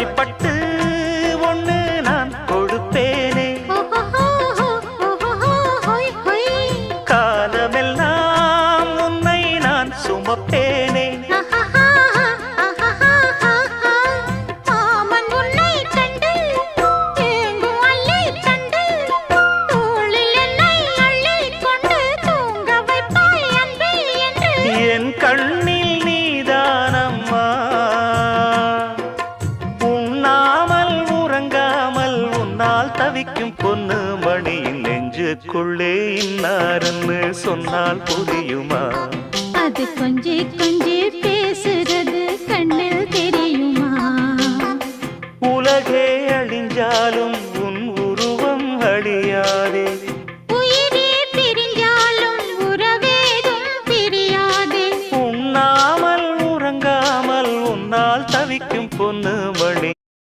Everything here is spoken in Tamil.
காஞ்சி பட்டு ஒண்ணு நான் கொடுப்பேனே, காலமெல்லாம் உன்னை நான் சுமப்பேனே. என் கண்ணில் நீதானம்மா, உண்ணாமல் உறங்காமல் உன்னால் தவிக்கும் பொண்ணு மணியின் நெஞ்சுக்குள்ளே இன்னாருன்னு சொன்னால் புரியுமா? அது கொஞ்சி கொஞ்சி பேசுறது கண்ணில் தெரியுமா? உலகே அழிஞ்சாலும்